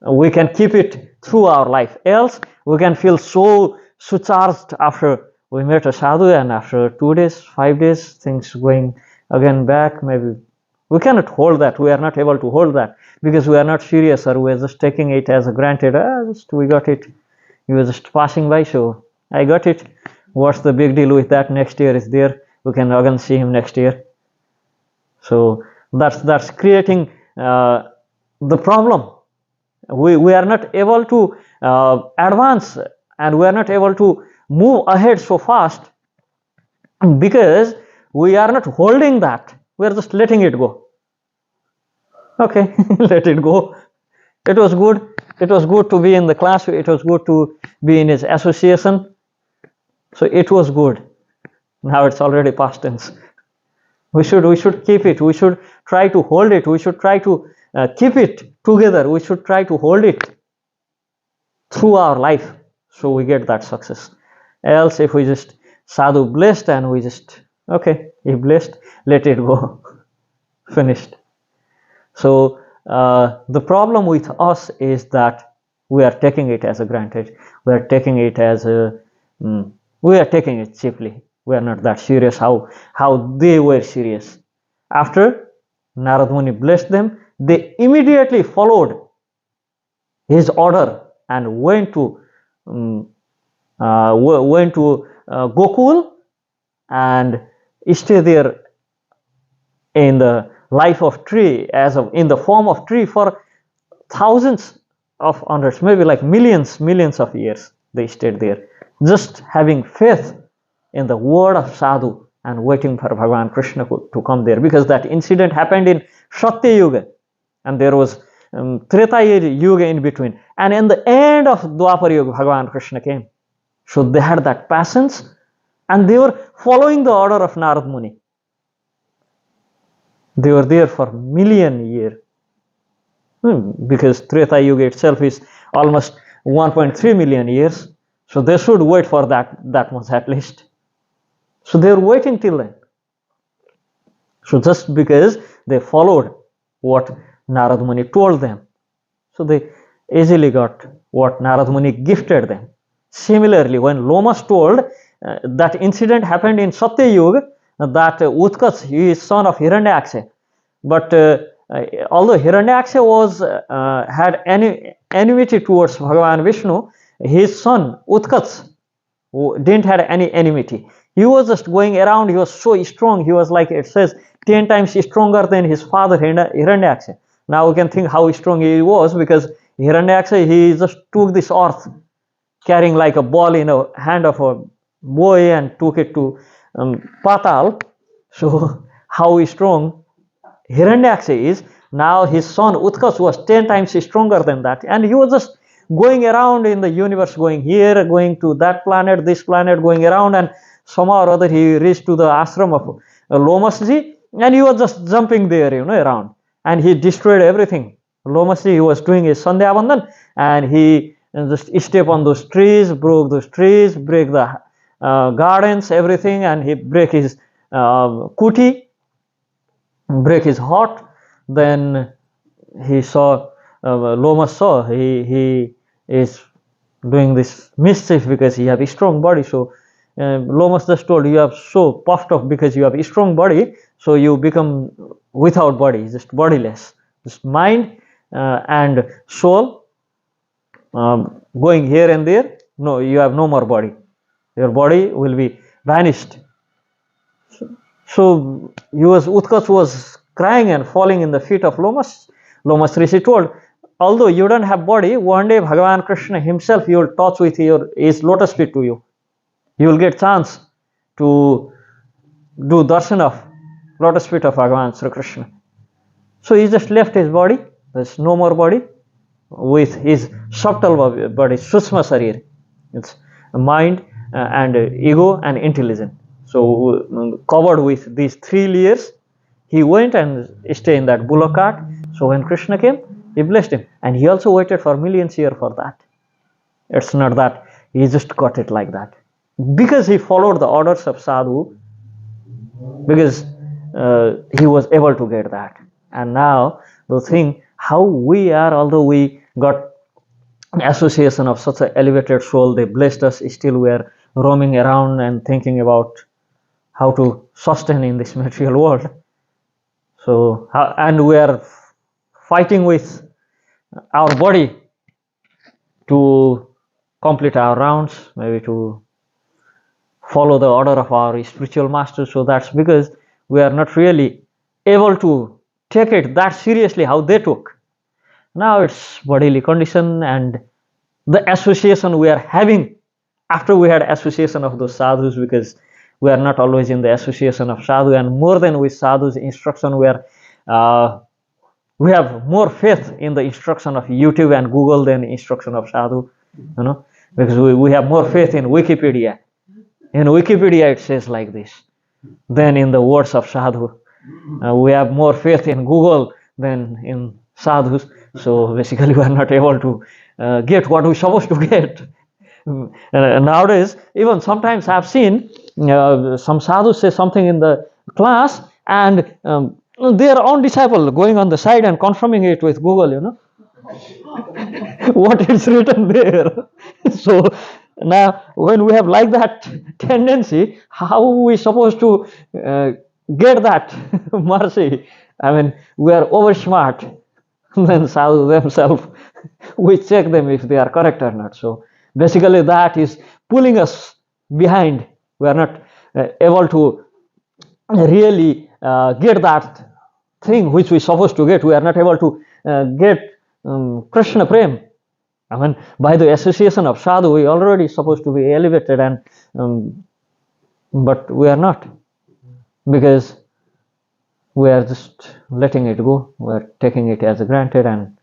we can keep it through our life. Else we can feel so charged after we met a sadhu, and after 2 days, 5 days, things going again back, maybe we cannot hold that. We are not able to hold that because we are not serious, or we are just taking it as a granted. We got it. He was just passing by, so I got it. What's the big deal with that? Next year is there. We can again see him next year. So that's creating the problem. We are not able to advance, and we are not able to move ahead so fast because we are not holding that. We are just letting it go. Okay, let it go. It was good. It was good to be in the class. It was good to be in his association. So it was good. Now it's already past tense. We should keep it. We should try to hold it. We should try to keep it together. We should try to hold it through our life, so we get that success. Else, if we just sadhu blessed and we just, okay, he blessed, let it go, finished. So the problem with us is that we are taking it as a granted. We are taking it as we are taking it cheaply. We are not that serious how they were serious. After Narad Muni blessed them, they immediately followed his order and went to Gokul and stay there in the life of tree, in the form of tree, for thousands of hundreds, maybe like millions of years. They stayed there, just having faith in the word of sadhu and waiting for Bhagavan Krishna to come there, because that incident happened in Satya Yuga and there was Treta Yuga in between, and in the end of Dwapar Yuga Bhagavan Krishna came. So they had that patience and they were following the order of Narad Muni. They were there for million years, because Treta Yuga itself is almost 1.3 million years, so they should wait for that much at least. So they were waiting till then. So just because they followed what Narad Muni told them, so they easily got what Narad Muni gifted them. Similarly, when Lomas told that incident happened in Satya Yuga, that Utkach, he is son of Hiranyaksha, but although Hiranyaksha was had enmity towards Bhagavan Vishnu, his son Utkach didn't have any enmity. He was just going around. He was so strong. He was, like it says, 10 times stronger than his father Hiranyaksha. Now we can think how strong he was, because Hiranyaksha, he just took this earth, carrying like a ball in a hand of a boy, and took it to Patal. So how strong Hiranyaksha is. Now his son Utkarsh was 10 times stronger than that, and he was just going around in the universe, going here, going to that planet, this planet, going around, and somehow or other he reached to the ashram of Lomasji, and he was just jumping there, around, and he destroyed everything. Lomasji, he was doing his Sandhya Vandan, and he just step on those trees, broke those trees, break the gardens, everything, and he break his kuti, break his heart. Then he saw, Lomas saw he is doing this mischief because he have a strong body. So Lomas just told, you have so puffed up because you have a strong body, so you become without body, just bodiless, just mind and soul going here and there. No, you have no more body. Your body will be vanished. So Utkarsh was crying and falling in the feet of Lomas. Lomas Rishi told, although you don't have body, one day Bhagavan Krishna himself, you will touch with his lotus feet to you. You will get chance to do darshan of lotus feet of Bhagavan Sri Krishna. So he just left his body. There's no more body, with his subtle body, Sushma Sarir. It's mind and ego and intelligence. So covered with these 3 layers, he went and stayed in that bullock cart. So when Krishna came, he blessed him, and he also waited for millions years for that. It's not that he just got it like that, because he followed the orders of sadhu, because he was able to get that. And now the thing, how we are, although we got association of such an elevated soul, they blessed us, still we are roaming around and thinking about how to sustain in this material world. So, and we are fighting with our body to complete our rounds, maybe to follow the order of our spiritual masters. So that's because we are not really able to take it that seriously how they took. Now it's bodily condition, and the association we are having after we had association of those sadhus, because we are not always in the association of sadhu, and more than with sadhu's instruction, we have more faith in the instruction of YouTube and Google than instruction of sadhu, because we have more faith in Wikipedia. In Wikipedia it says like this, than in the words of sadhu. We have more faith in Google than in sadhus. So basically we are not able to get what we're supposed to get. Nowadays, even sometimes I've seen some sadhus say something in the class, and their own disciple going on the side and confirming it with Google, what is written there. So now when we have like that tendency, how are we supposed to get that mercy? I mean, we are over smart than sadhu themselves. We check them if they are correct or not. So basically that is pulling us behind. We are not able to really get that thing which we are supposed to get. We are not able to get Krishna Prem. I mean, by the association of sadhu, we are already supposed to be elevated, and but we are not, because we are just letting it go. We are taking it as granted, and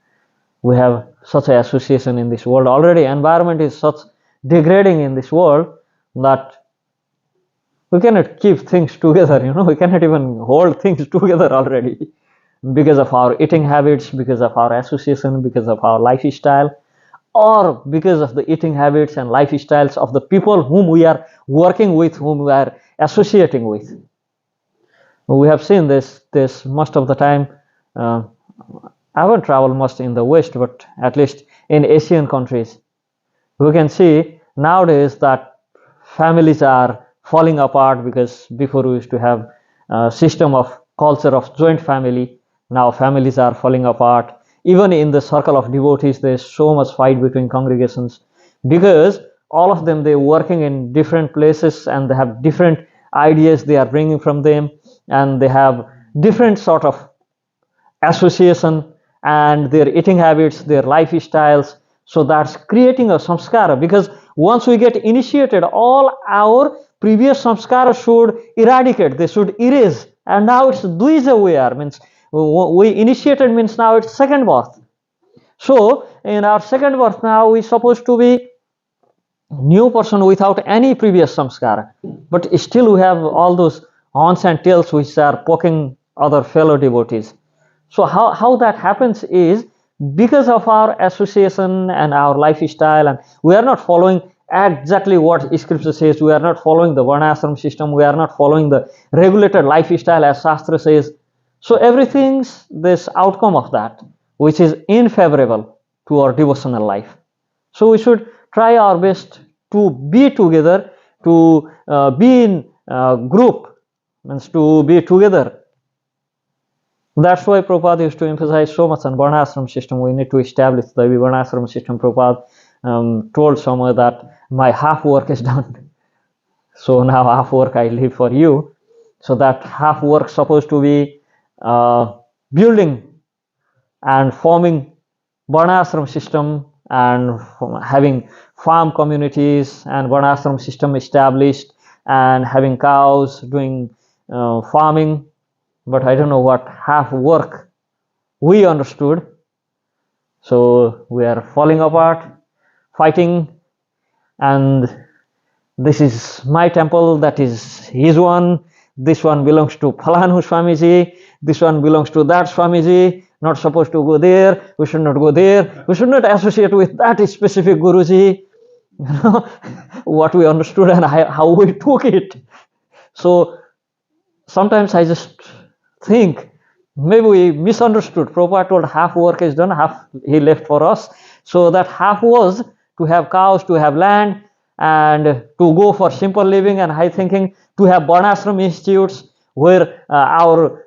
we have such an association in this world already. Environment is such degrading in this world that we cannot keep things together. We cannot even hold things together already, because of our eating habits, because of our association, because of our lifestyle, or because of the eating habits and lifestyles of the people whom we are working with, whom we are associating with. We have seen this most of the time. I haven't traveled much in the West, but at least in Asian countries, we can see nowadays that families are falling apart, because before we used to have a system of culture of joint family. Now families are falling apart. Even in the circle of devotees, there is so much fight between congregations, because all of them, they're working in different places, and they have different ideas they are bringing from them, and they have different sort of association and their eating habits, their lifestyles. So that's creating a samskara, because once we get initiated, all our previous samskara should eradicate, they should erase, and now it's dvija we are, means we initiated means now it's second birth. So in our second birth now we supposed to be new person without any previous samskara, but still we have all those horns and tails which are poking other fellow devotees. So how that happens is because of our association and our lifestyle, and we are not following exactly what scripture says, we are not following the varnashram system, we are not following the regulated lifestyle as shastra says. So everything's this outcome of that which is unfavorable to our devotional life. So we should try our best to be together, to be in group, means to be together. That's why Prabhupada used to emphasize so much on varnashram system. We need to establish the varnashram system. Prabhupada told somewhere that my half work is done. So now half work I leave for you. So that half work supposed to be building and forming varnashram system and having farm communities and varnashram system established and having cows, doing farming. But I don't know what half work we understood. So we are falling apart, fighting, and this is my temple, that is his one, this one belongs to Phalanu Swamiji, this one belongs to that Swamiji, not supposed to go there, we should not go there, we should not associate with that specific Guruji. You know, what we understood and how we took it. So sometimes I just think maybe we misunderstood. Prabhupada told half work is done, half he left for us. So that half was to have cows, to have land, and to go for simple living and high thinking, to have varnashram institutes where our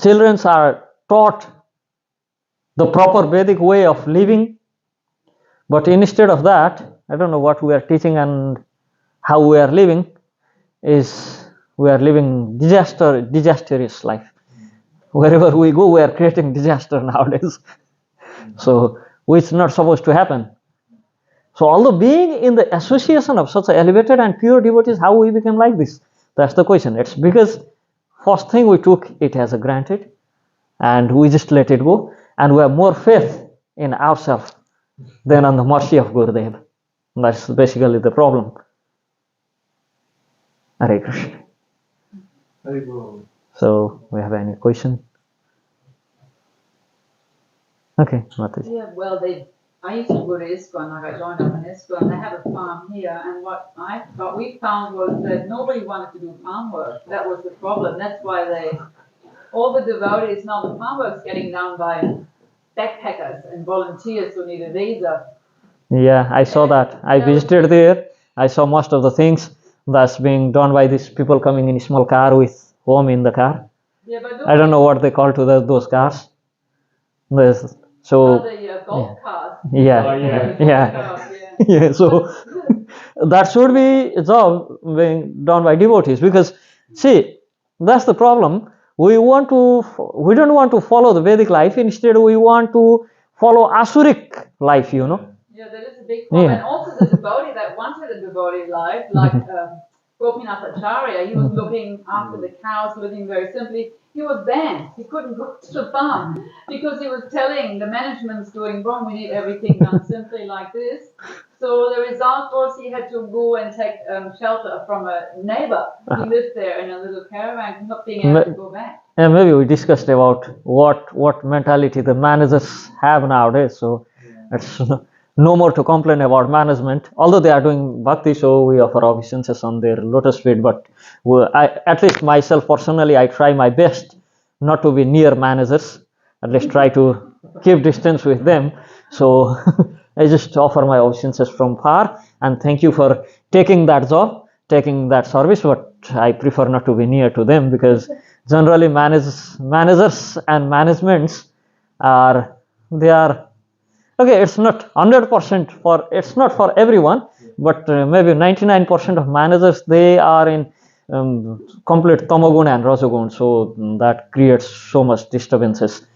children are taught the proper Vedic way of living. But instead of that, I don't know what we are teaching and how we are living, is we are living disastrous life. Wherever we go, we are creating disaster nowadays. So, which is not supposed to happen. So, although being in the association of such elevated and pure devotees, how we become like this? That's the question. It's because first thing we took it as a granted, and we just let it go, and we have more faith in ourselves than on the mercy of Gurudev. That's basically the problem. Hare Krishna. So, we have any question? Okay, Mataji. Yeah, well, I used to go to ISKCON, like I joined up in ISKCON, they have a farm here, and what we found was that nobody wanted to do farm work. That was the problem. That's why all the devotees, now the farm work's getting done by backpackers and volunteers who need a visa. Yeah, I saw that. I visited there. I saw most of the things that's being done by these people coming in a small car with home in the car. Yeah, but I don't know what they call to those cars. So the golf cars. Yeah. So that should be a job being done by devotees, because see, that's the problem. We don't want to follow the Vedic life. Instead, we want to follow Asuric life. You know. Yeah, that is a big problem. Yeah. And also the devotee that wanted a devotee life, like Gopinath Acharya, he was looking after the cows, living very simply. He was banned. He couldn't go to the farm because he was telling the management's doing wrong. We need everything done simply like this. So the result was he had to go and take shelter from a neighbor. He lived there in a little caravan, not being able to go back. And maybe we discussed about what mentality the managers have nowadays. So it's no more to complain about management, although they are doing bhakti, so we offer obeisances on their lotus feet. But at least myself personally, I try my best not to be near managers, at least try to keep distance with them. So I just offer my obeisances from far, and thank you for taking that job, taking that service, but I prefer not to be near to them, because generally managers and managements are okay, it's not 100% it's not for everyone, but maybe 99% of managers, they are in complete tamagun and rajagun, so that creates so much disturbances.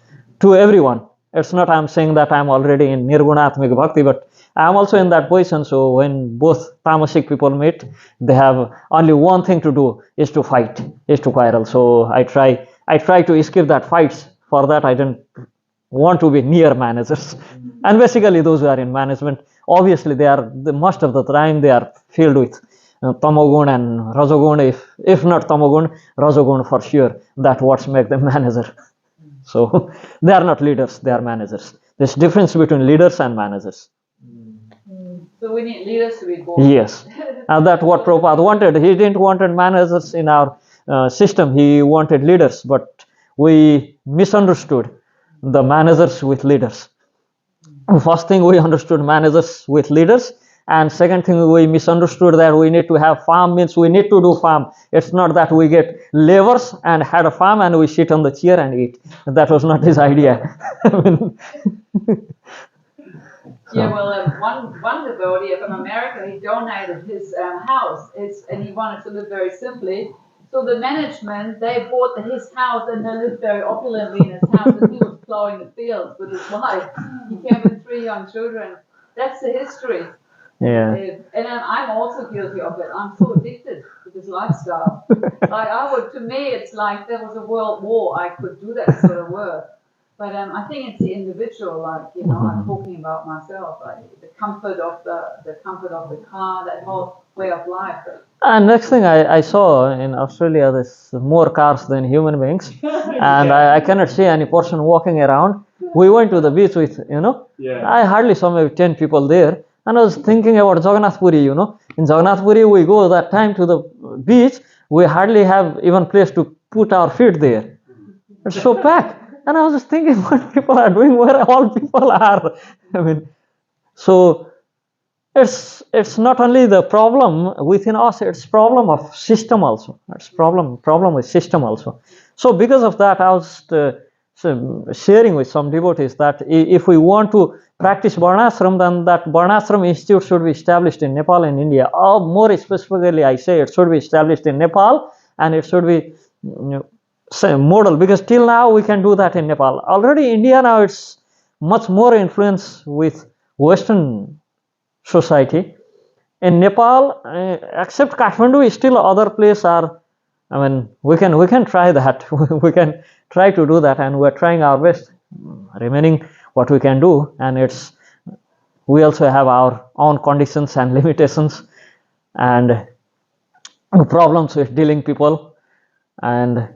to everyone. It's not I'm saying that I'm already in Nirgunatmik Bhakti, but I'm also in that position. So when both tamasic people meet, they have only one thing to do, is to fight, is to quarrel. So I try to escape that fights. For that I don't want to be near managers. And basically those who are in management, obviously they are, most of the time they are filled with tamogun and rajogun. If not tamogun, rajogun for sure. That what make them manager. So they are not leaders, they are managers. There's difference between leaders and managers. So we need leaders to be born. Yes, and that's what Prabhupada wanted. He didn't want managers in our system. He wanted leaders, but we misunderstood the managers with leaders. First thing, we understood managers with leaders, and second thing, we misunderstood that we need to have farm, means we need to do farm. It's not that we get laborers and had a farm and we sit on the chair and eat. That was not his idea. Yeah, well, one devotee from America, he donated his house, and he wanted to live very simply. So the management, they bought his house and they lived very opulently in his house, and he was plowing the fields with his wife. He came with 3 young children. That's the history. Yeah. And I'm also guilty of it. I'm so addicted to this lifestyle. To me, it's like there was a world war. I could do that sort of work. But I think it's the individual, I'm talking about myself, the comfort of the car, that whole way of life. And next thing I saw in Australia, there's more cars than human beings, and I cannot see any person walking around. We went to the beach with, I hardly saw maybe 10 people there, and I was thinking about Jagannath Puri, In Jagannath Puri, we go that time to the beach, we hardly have even place to put our feet there. It's so packed. And I was just thinking what people are doing, where all people are. So it's not only the problem within us, it's problem of system also. It's problem with system also. So because of that, I was sharing with some devotees that if we want to practice Varnashram, then that Varnashram Institute should be established in Nepal and India. Or more specifically, I say it should be established in Nepal, and it should be model, because till now we can do that in Nepal. Already India now it's much more influence with Western society. In Nepal, except Kathmandu, still other places are. We can try that. We can try to do that, and we're trying our best, remaining what we can do. And we also have our own conditions and limitations, and problems with dealing people, and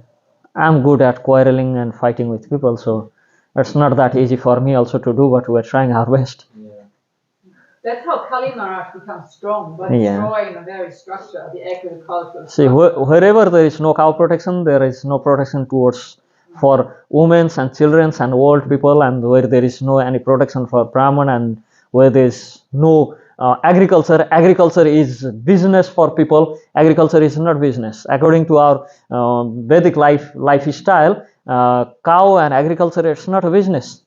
I'm good at quarreling and fighting with people, so it's not that easy for me also to do, but we're trying our best. Yeah. That's how Kali Maharaj becomes strong, by destroying the very structure of the agricultural structure. See, wherever there is no cow protection, there is no protection for women and children and old people, and where there is no any protection for Brahman, and where there is no agriculture is business for people. Agriculture is not business. According to our Vedic lifestyle, cow and agriculture, it's not a business.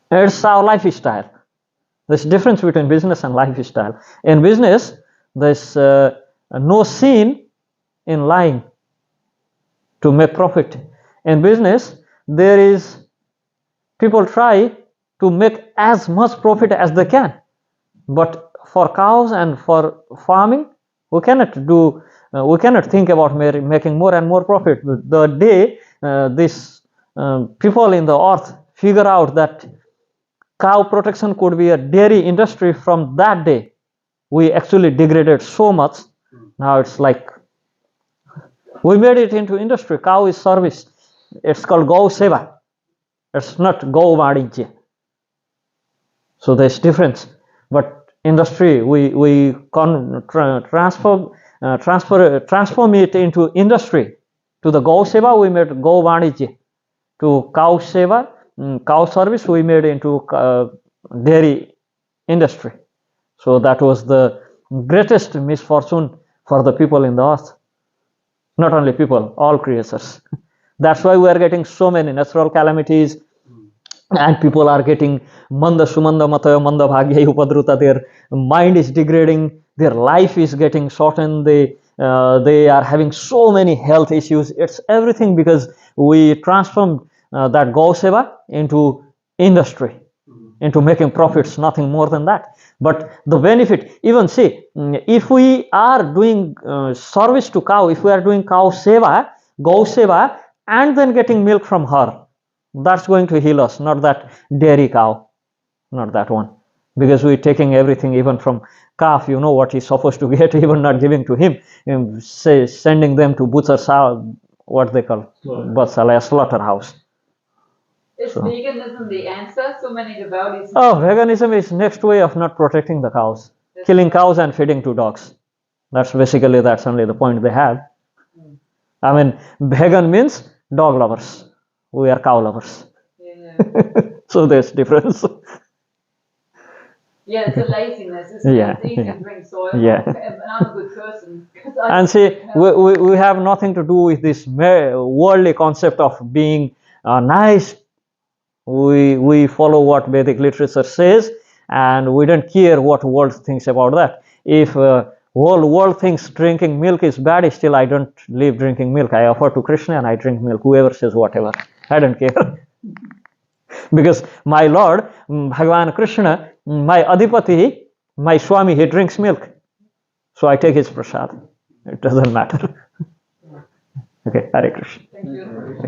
It's our lifestyle. There's a difference between business and lifestyle. In business, there's no sin in lying to make profit. In business, there is people try to make as much profit as they can. But for cows and for farming, we cannot think about making more and more profit. The day these people in the earth figure out that cow protection could be a dairy industry, from that day, we actually degraded so much. Now it's like we made it into industry. Cow is service. It's called Gau Seva. It's not Gau Vadijya. So there's difference. But industry, we transform it into industry. To the Gau Seva, we made Gau Vadijya. To cow Seva, cow service, we made into dairy industry. So that was the greatest misfortune for the people in the earth. Not only people, all creatures. That's why we are getting so many natural calamities, and people are getting manda sumanda mataya manda bhagya upadruta. Their mind is degrading, their life is getting shortened, they are having so many health issues. It's everything because we transformed that Gau Seva into industry, into making profits, nothing more than that. But the benefit, even see, if we are doing service to cow, if we are doing cow seva, Gau Seva, and then getting milk from her, that's going to heal us, not that dairy cow, not that one. Because we're taking everything, even from calf, you know what he's supposed to get, even not giving to him, say, sending them to butcher's house, what they call, slaughterhouse. Is veganism the answer? So many devotees. Oh, veganism is next way of not protecting the cows, killing cows and feeding to dogs. That's only the point they have. I mean, vegan means dog lovers. We are cow lovers. Yeah. So there's difference. Yeah, it's a laziness, isn't Yeah, it? It's easy yeah. to drink soy. Yeah. And I'm a good person. 'cause I And see, we have nothing to do with this worldly concept of being nice. We follow what Vedic literature says, and we don't care what world thinks about that. If whole world thinks drinking milk is bad, still I don't leave drinking milk. I offer to Krishna and I drink milk. Whoever says whatever, I don't care. Because my Lord, Bhagavan Krishna, my Adipati, my Swami, he drinks milk. So I take his prasad. It doesn't matter. Okay, Hare Krishna. Thank you.